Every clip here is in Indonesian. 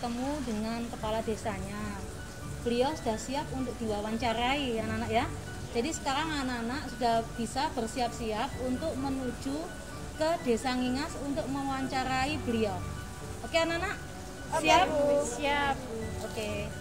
bertemu dengan kepala desanya. Beliau sudah siap untuk diwawancarai anak-anak ya. Jadi sekarang anak-anak sudah bisa bersiap-siap untuk menuju ke Desa Ngingas untuk mewawancarai beliau. Oke anak-anak? Siap? Siap. Oke.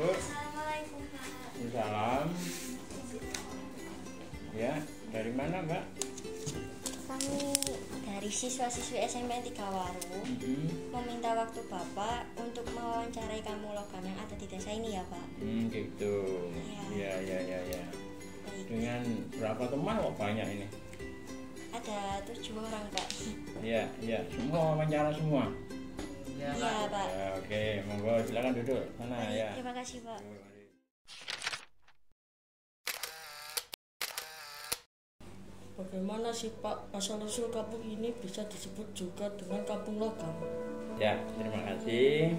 Assalamualaikum Pak. Salam. Ya, dari mana Mbak? Kami dari siswa-siswi SMP 3 Waru meminta waktu Bapak untuk mewawancarai kampung logam yang ada di desa ini ya Pak. Gitu. Ya. Ya. Baik. Dengan berapa teman kok banyak ini? Ada 7 orang Pak. Ya. Semua wawancara semua. Iya Pak. Ya, oke, monggo silakan duduk sana Baik, ya. terima kasih Pak. Bagaimana sih Pak asal-usul kampung ini bisa disebut juga dengan kampung logam? Ya, terima kasih.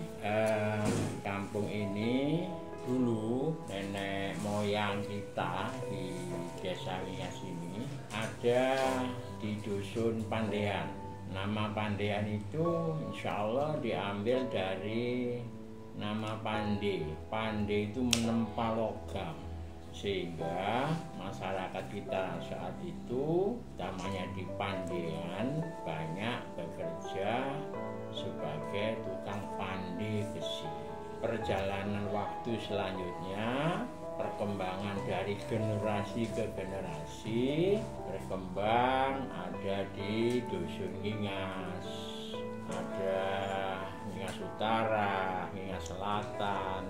Kampung ini dulu nenek moyang kita di Desa Ngingas ini ada di dusun Pandean. Nama Pandean itu insya Allah diambil dari nama Pande. Pande itu menempa logam, sehingga masyarakat kita saat itu namanya di Pandean banyak bekerja sebagai tukang pandai besi. Perjalanan waktu selanjutnya, perkembangan dari generasi ke generasi berkembang, ada di dusun Ngingas, ada Ngingas Utara, Ngingas Selatan.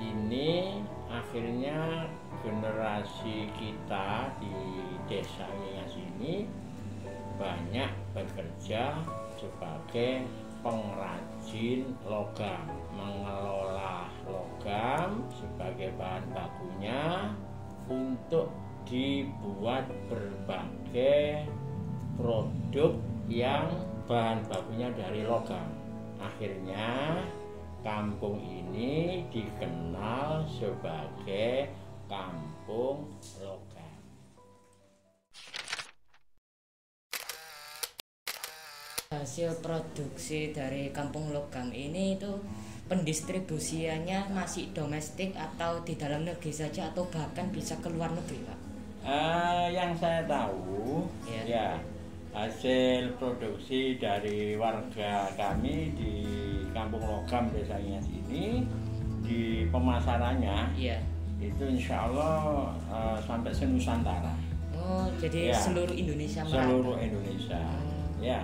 Ini akhirnya generasi kita di Desa Ngingas ini banyak bekerja sebagai pengrajin logam, mengelola logam sebagai bahan bakunya untuk dibuat berbagai produk yang bahan bakunya dari logam. Akhirnya kampung ini dikenal sebagai kampung logam. Hasil produksi dari kampung logam ini itu pendistribusiannya masih domestik atau di dalam negeri saja atau bahkan bisa ke luar negeri Pak? Yang saya tahu ya hasil produksi dari warga kami di kampung logam Desa Ngingas ini, di pemasarannya itu insya Allah sampai senusantara. Oh, jadi seluruh Indonesia merata? Seluruh Indonesia, ya.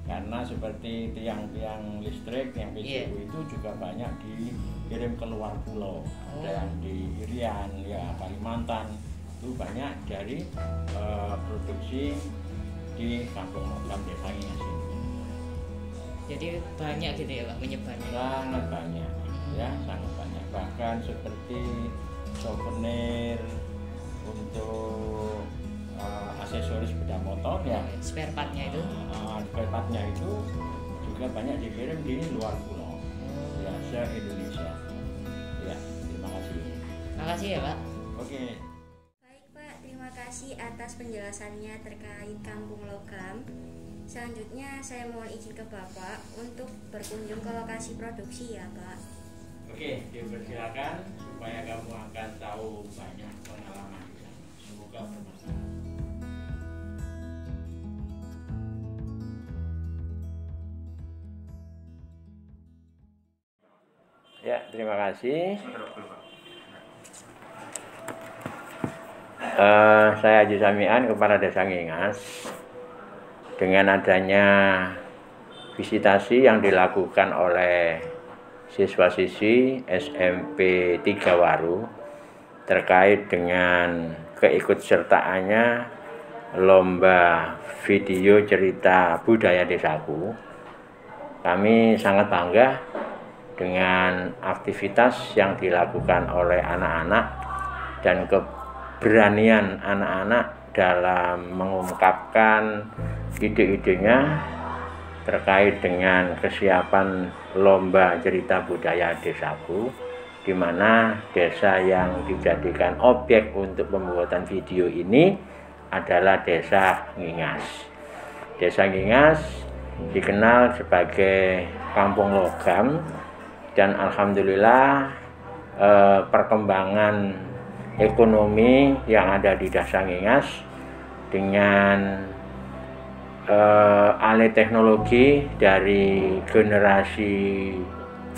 Karena seperti tiang-tiang listrik yang PCU itu juga banyak dikirim ke luar pulau. Ada yang di Irian, ya Kalimantan, itu banyak dari produksi di kampung logam Desa Ngingas ini. Jadi banyak gitu ya Pak menyebarnya? Sangat banyak, ya sangat banyak. Bahkan seperti souvenir untuk aksesoris sepeda motor ya, spare partnya itu? Spare partnya itu juga banyak dikirim di luar pulau, ya se-Indonesia. Ya, terima kasih. Terima kasih ya Pak. Oke. Baik Pak, terima kasih atas penjelasannya terkait kampung logam. Selanjutnya saya mohon izin ke Bapak untuk berkunjung ke lokasi produksi ya Pak. Oke, dipersilakan supaya kamu akan tahu banyak pengalaman di sana. Semoga bermanfaat. Ya, terima kasih. Saya Haji Samian, Kepala Desa Ngingas. Dengan adanya visitasi yang dilakukan oleh siswa-siswi SMP 3 Waru terkait dengan keikutsertaannya lomba video cerita budaya desaku, kami sangat bangga dengan aktivitas yang dilakukan oleh anak-anak dan keberanian anak-anak dalam mengungkapkan ide-idenya terkait dengan kesiapan lomba cerita budaya desaku, di mana desa yang dijadikan objek untuk pembuatan video ini adalah Desa Ngingas. Desa Ngingas dikenal sebagai kampung logam, dan alhamdulillah perkembangan ekonomi yang ada di Desa Ngingas dengan alih teknologi dari generasi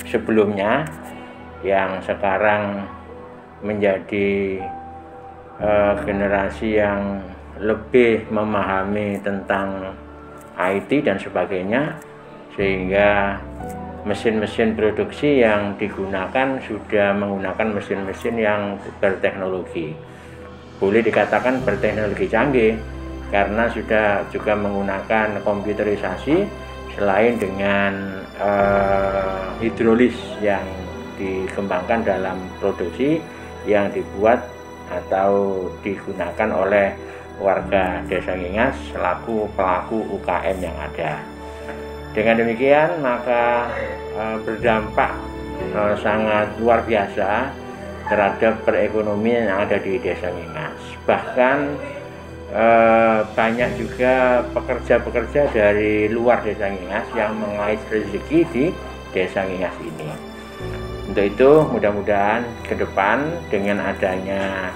sebelumnya yang sekarang menjadi generasi yang lebih memahami tentang IT dan sebagainya, sehingga mesin-mesin produksi yang digunakan sudah menggunakan mesin-mesin yang berteknologi, boleh dikatakan berteknologi canggih, karena sudah juga menggunakan komputerisasi, selain dengan hidrolis yang dikembangkan dalam produksi yang dibuat atau digunakan oleh warga Desa Ngingas selaku pelaku UKM yang ada. Dengan demikian maka berdampak sangat luar biasa terhadap perekonomian yang ada di Desa Ngingas. Bahkan banyak juga pekerja-pekerja dari luar Desa Ngingas yang mengais rezeki di Desa Ngingas ini. Untuk itu mudah-mudahan ke depan dengan adanya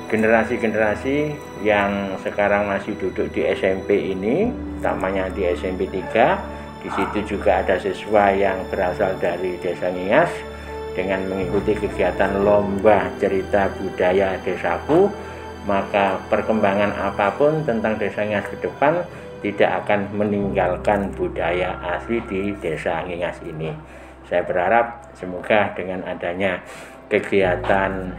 generasi-generasi yang sekarang masih duduk di SMP ini, utamanya di SMP 3, di situ juga ada siswa yang berasal dari Desa Ngingas, dengan mengikuti kegiatan lomba cerita budaya desaku, maka perkembangan apapun tentang Desa Ngingas ke depan tidak akan meninggalkan budaya asli di Desa Ngingas ini. Saya berharap semoga dengan adanya kegiatan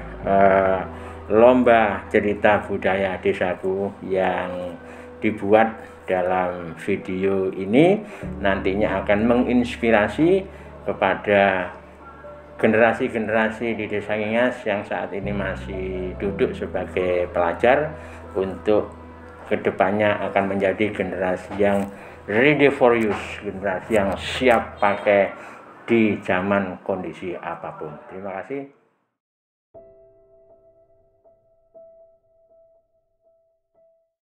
lomba cerita budaya desaku yang dibuat dalam video ini nantinya akan menginspirasi kepada generasi-generasi di Desa Ngingas yang saat ini masih duduk sebagai pelajar, untuk kedepannya akan menjadi generasi yang ready for use, generasi yang siap pakai di zaman kondisi apapun. Terima kasih.